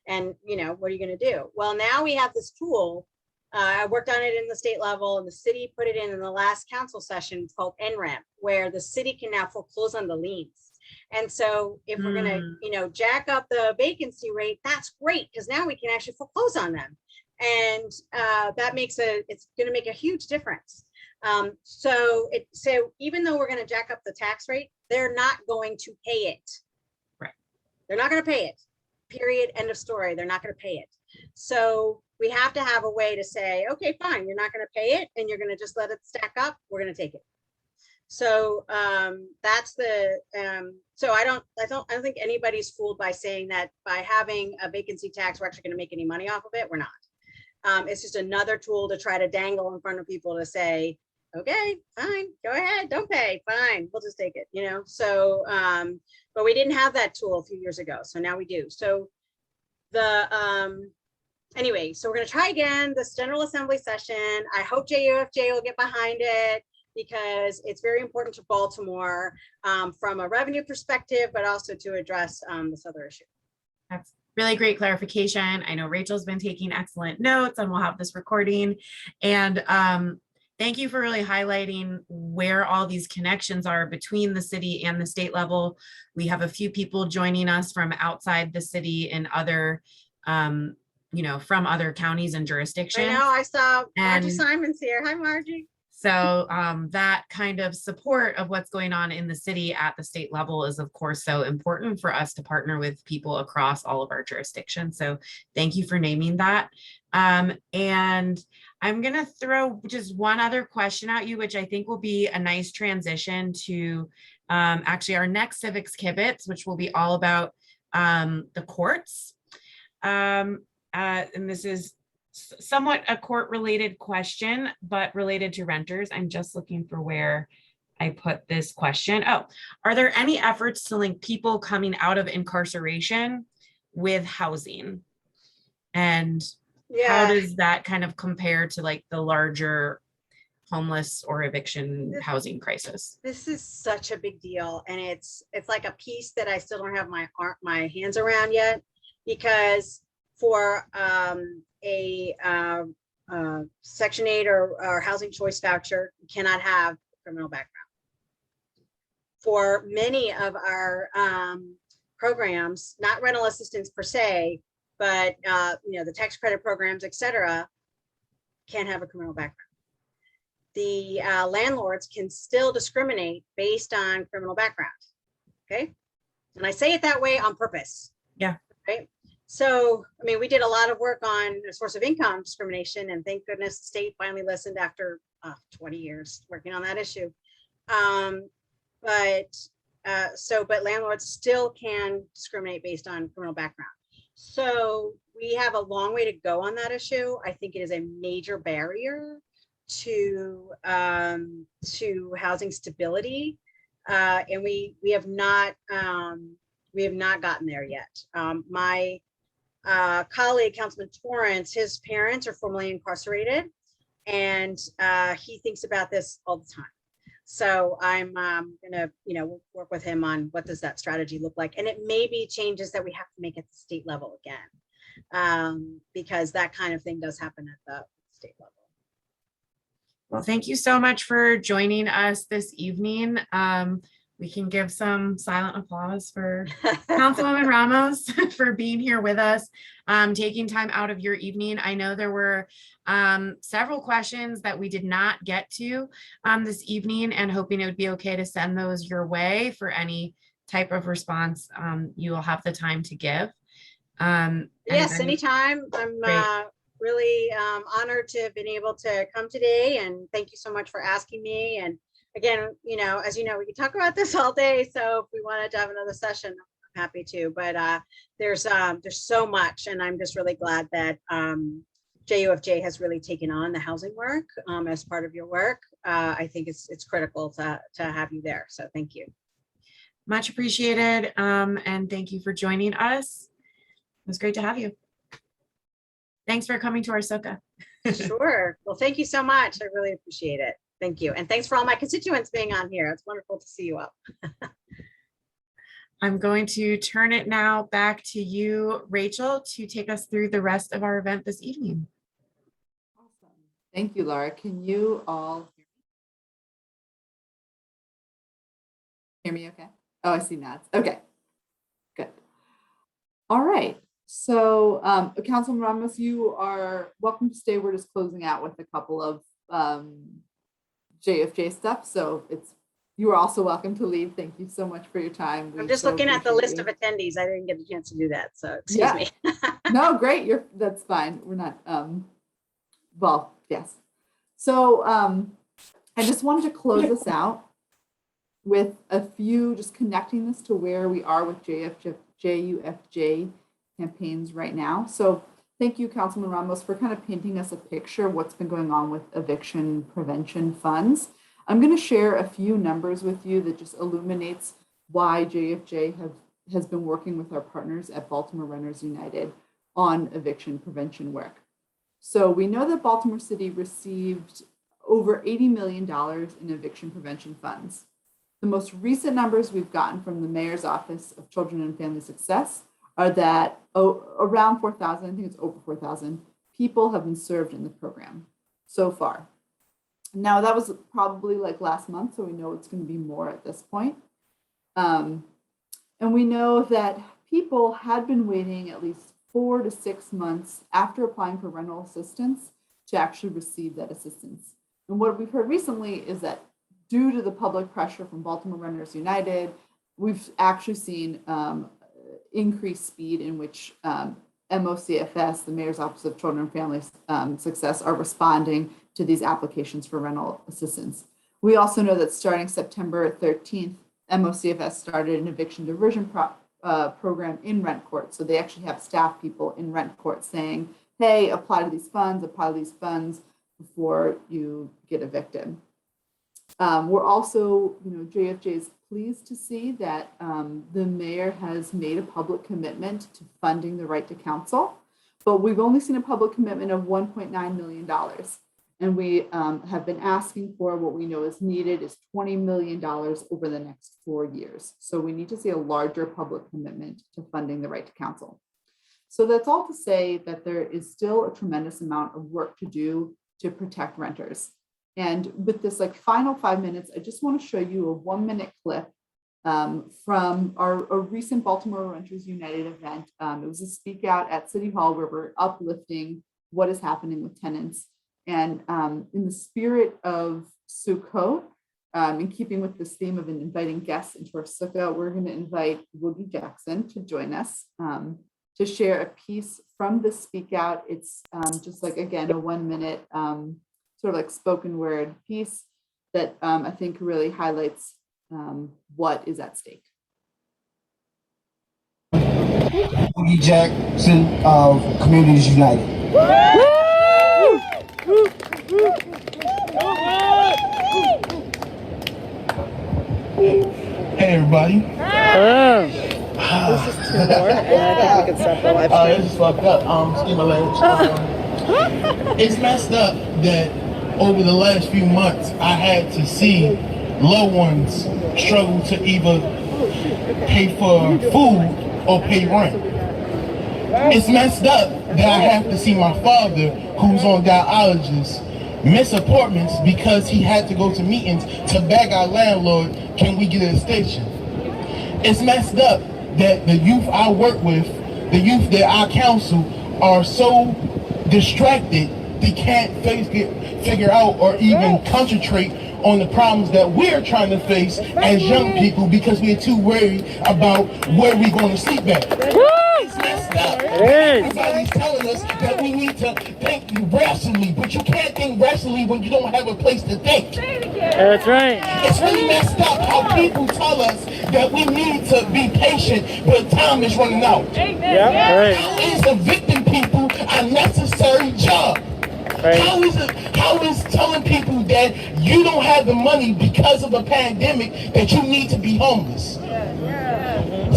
and what are you going to do? Well, now we have this tool. I worked on it in the state level, and the city put it in the last council session. It's called NREM, where the city can now foreclose on the liens. And so if we're gonna, jack up the vacancy rate, that's great, because now we can actually foreclose on them. And that makes it's gonna make a huge difference. So even though we're gonna jack up the tax rate, they're not going to pay it. Right. They're not gonna pay it, period, end of story. They're not gonna pay it. So we have to have a way to say, okay, fine, you're not gonna pay it and you're gonna just let it stack up, we're gonna take it. So that's the so I don't think anybody's fooled by saying that by having a vacancy tax we're actually going to make any money off of it. We're not. It's just another tool to try to dangle in front of people to say, okay, fine, go ahead, don't pay, fine, we'll just take it, So but we didn't have that tool a few years ago, so now we do. So anyway, so we're going to try again this General Assembly session. I hope JUFJ will get behind it, because it's very important to Baltimore from a revenue perspective, but also to address this other issue. That's really great clarification. I know Rachel's been taking excellent notes, and we'll have this recording. And thank you for really highlighting where all these connections are between the city and the state level. We have a few people joining us from outside the city and other, from other counties and jurisdictions. I know, I saw Margie And- Simon's here. Hi, Margie. So that kind of support of what's going on in the city at the state level is, of course, so important for us to partner with people across all of our jurisdictions. So thank you for naming that. And I'm going to throw just one other question at you, which I think will be a nice transition to actually our next Civics Kibitz, which will be all about the courts. And this is somewhat a court-related question, but related to renters. I'm just looking for where I put this question. Oh, are there any efforts to link people coming out of incarceration with housing? And how does that kind of compare to like the larger homeless or eviction housing crisis? This is such a big deal, and it's like a piece that I still don't have my hands around yet, because for a Section 8 or housing choice voucher, you cannot have a criminal background. For many of our programs, not rental assistance per se, but the tax credit programs, etc., can't have a criminal background. The landlords can still discriminate based on criminal background. Okay, and I say it that way on purpose. Yeah. Right. So, I mean, we did a lot of work on the source of income discrimination, and thank goodness the state finally listened after 20 years working on that issue. But landlords still can discriminate based on criminal background. So we have a long way to go on that issue. I think it is a major barrier to housing stability, and we have not gotten there yet. My colleague, Councilman Torrance, his parents are formerly incarcerated, and he thinks about this all the time. So I'm gonna, work with him on what does that strategy look like, and it may be changes that we have to make at the state level again, because that kind of thing does happen at the state level. Well, thank you so much for joining us this evening. We can give some silent applause for Councilwoman Ramos for being here with us, taking time out of your evening. I know there were several questions that we did not get to this evening, and hoping it would be okay to send those your way for any type of response you will have the time to give. Yes, anytime. I'm really honored to have been able to come today, and thank you so much for asking me. And again, as you know, we can talk about this all day. So if we wanted to have another session, I'm happy to. But there's so much, and I'm just really glad that JUFJ has really taken on the housing work as part of your work. I think it's critical to have you there. So thank you. Much appreciated, and thank you for joining us. It was great to have you. Thanks for coming to our Sukkot. Sure. Well, thank you so much. I really appreciate it. Thank you. And thanks for all my constituents being on here. It's wonderful to see you all. I'm going to turn it now back to you, Rachel, to take us through the rest of our event this evening. Awesome. Thank you, Laura. Can you all hear me okay? Oh, I see nods. Okay, good. All right. So, Councilman Ramos, you are welcome to stay. We're just closing out with a couple of JFJ stuff. So you are also welcome to leave. Thank you so much for your time. I'm just looking at the list of attendees. I didn't get a chance to do that. So excuse me. No, great. That's fine. We're not, well, yes. So I just wanted to close us out with a few, just connecting this to where we are with JUFJ campaigns right now. So thank you, Councilman Ramos, for kind of painting us a picture of what's been going on with eviction prevention funds. I'm going to share a few numbers with you that just illuminates why JFJ has been working with our partners at Baltimore Renters United on eviction prevention work. So we know that Baltimore City received over $80 million in eviction prevention funds. The most recent numbers we've gotten from the Mayor's Office of Children and Family Success are that around 4,000, I think it's over 4,000 people have been served in the program so far. Now that was probably like last month, so we know it's going to be more at this point. And we know that people had been waiting at least 4 to 6 months after applying for rental assistance to actually receive that assistance. And what we've heard recently is that due to the public pressure from Baltimore Renters United, we've actually seen increased speed in which MOCFS, the Mayor's Office of Children and Family Success, are responding to these applications for rental assistance. We also know that starting September 13th, MOCFS started an eviction diversion program in rent court. So they actually have staff people in rent court saying, hey, apply to these funds before you get evicted. We're also, JFJ is pleased to see that the mayor has made a public commitment to funding the right to counsel, but we've only seen a public commitment of $1.9 million. And we have been asking for what we know is needed is $20 million over the next 4 years. So we need to see a larger public commitment to funding the right to counsel. So that's all to say that there is still a tremendous amount of work to do to protect renters. And with this final 5 minutes, I just want to show you a 1-minute clip from our recent Baltimore Renters United event. It was a speak out at City Hall where we're uplifting what is happening with tenants. And in the spirit of Sukkot, in keeping with this theme of inviting guests into our Sukkot, we're going to invite Woogie Jackson to join us. to share a piece from the Speak Out. It's just like, again, a 1 minute sort of like spoken word piece that I think really highlights what is at stake. Boogie Jackson of Communities United. Hey everybody. This is 2 more, and I think we can stop the live stream. This is fucked up. Excuse my language. It's messed up that over the last few months I had to see loved ones struggle to either pay for food or pay rent. It's messed up that I have to see my father, who's on dialysis, miss appointments because he had to go to meetings to beg our landlord, can we get a station? It's messed up that the youth I work with, the youth that I counsel, are so distracted they can't figure out or even concentrate on the problems that we're trying to face as young people because we're too worried about where we're going to sleep at. It's messed up. Everybody's telling us that we need to think rationally, but you can't think rationally when you don't have a place to think. That's right. It's really messed up how people tell us that we need to be patient, but time is running out. Yep. How is evicting people a necessary job? How is telling people that you don't have the money because of a pandemic that you need to be homeless?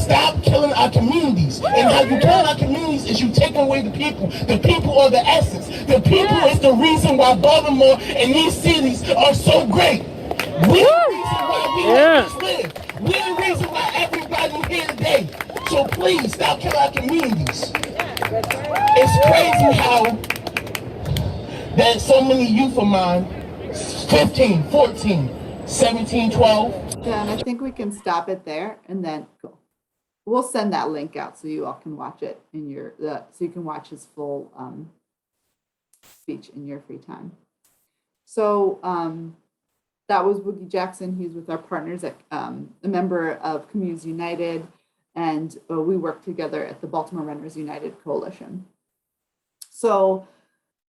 Stop killing our communities. And how you kill our communities is you take away the people. The people are the essence. The people is the reason why Baltimore and these cities are so great. We're the reason why we let this live. We're the reason why everybody's here today. So please stop killing our communities. It's crazy how that so many youth of mine, 15, 14, 17, 12. Yeah, and I think we can stop it there and then go. We'll send that link out so you all can watch it in your, so you can watch his full speech in your free time. So that was Boogie Jackson. He's with our partners at a member of Communities United, and we work together at the Baltimore Renters United Coalition. So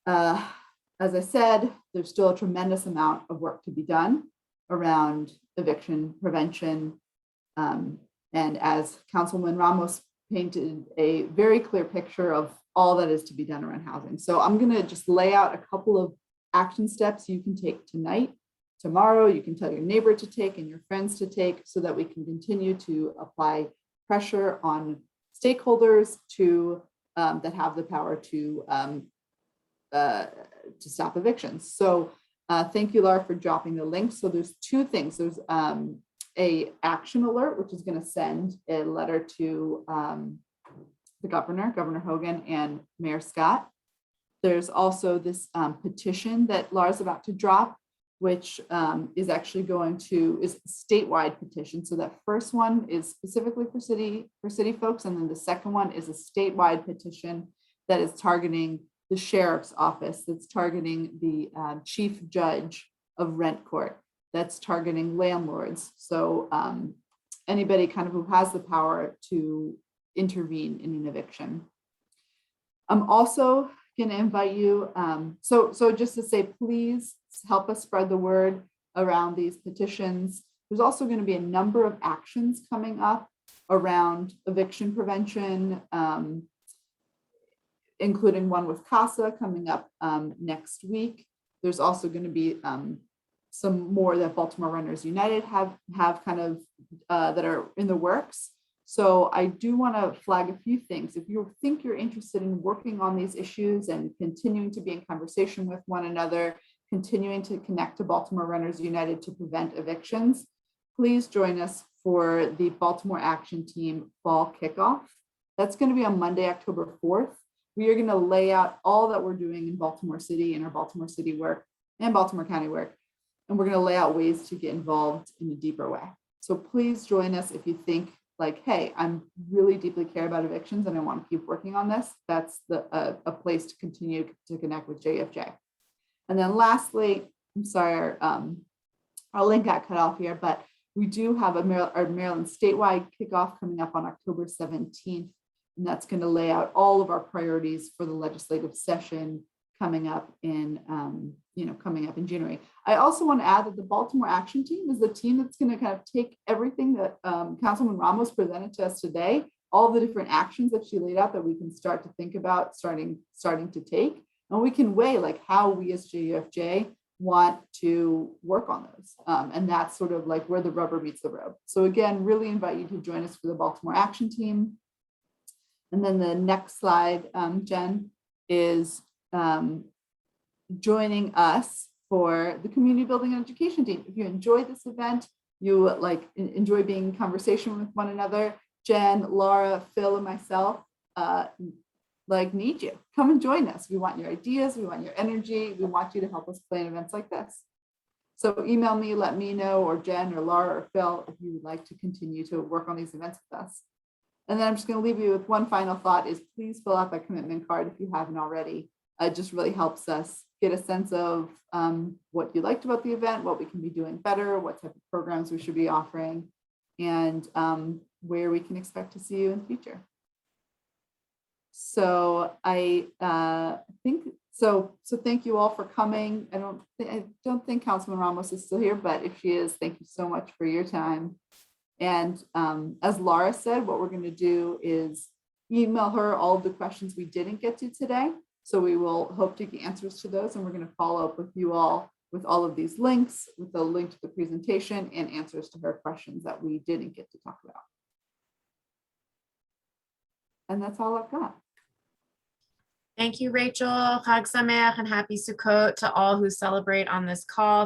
as I said, there's still a tremendous amount of work to be done around eviction prevention. And as Councilman Ramos painted a very clear picture of all that is to be done around housing. So I'm going to just lay out a couple of action steps you can take tonight, tomorrow, you can tell your neighbor to take and your friends to take so that we can continue to apply pressure on stakeholders to that have the power to stop evictions. So thank you, Laura, for dropping the link. So there's 2 things. There's a action alert, which is going to send a letter to the Governor Hogan and Mayor Scott. There's also this petition that Laura's about to drop, which is actually is a statewide petition. So that first one is specifically for city folks. And then the second one is a statewide petition that is targeting the sheriff's office, that's targeting the chief judge of rent court, that's targeting landlords. So anybody kind of who has the power to intervene in an eviction. I'm also going to invite you, so just to say, please help us spread the word around these petitions. There's also going to be a number of actions coming up around eviction prevention, including one with CASA coming up next week. There's also going to be some more that Baltimore Renters United have kind of that are in the works. So I do want to flag a few things. If you think you're interested in working on these issues and continuing to be in conversation with one another, continuing to connect to Baltimore Renters United to prevent evictions, please join us for the Baltimore Action Team Fall Kickoff. That's going to be on Monday, October 4th. We are going to lay out all that we're doing in Baltimore City, in our Baltimore City work and Baltimore County work. And we're going to lay out ways to get involved in a deeper way. So please join us if you think like, hey, I'm really deeply care about evictions and I want to keep working on this. That's a place to continue to connect with JFJ. And then lastly, I'm sorry, our link got cut off here, but we do have our Maryland statewide kickoff coming up on October 17th. And that's going to lay out all of our priorities for the legislative session coming up in, coming up in January. I also want to add that the Baltimore Action Team is the team that's going to kind of take everything that Councilwoman Ramos presented to us today, all the different actions that she laid out that we can start to think about starting to take, and we can weigh like how we as JUFJ want to work on those. And that's sort of like where the rubber meets the road. So again, really invite you to join us for the Baltimore Action Team. And then the next slide, Jen, is joining us for the Community Building and Education Team. If you enjoy this event, you enjoy being in conversation with one another, Jen, Laura, Phil, and myself need you. Come and join us. We want your ideas. We want your energy. We want you to help us plan events like this. So email me, let me know, or Jen or Laura or Phil, if you would like to continue to work on these events with us. And then I'm just going to leave you with one final thought is please fill out that commitment card if you haven't already. It just really helps us get a sense of what you liked about the event, what we can be doing better, what type of programs we should be offering, and where we can expect to see you in the future. So I think so. Thank you all for coming. I don't think Councilman Ramos is still here, but if she is, thank you so much for your time. And as Laura said, what we're going to do is email her all of the questions we didn't get to today. So we will hope to get answers to those, and we're going to follow up with you all with all of these links, with a link to the presentation and answers to her questions that we didn't get to talk about. And that's all I've got. Thank you, Rachel. Chag Sameach and happy Sukkot to all who celebrate on this call.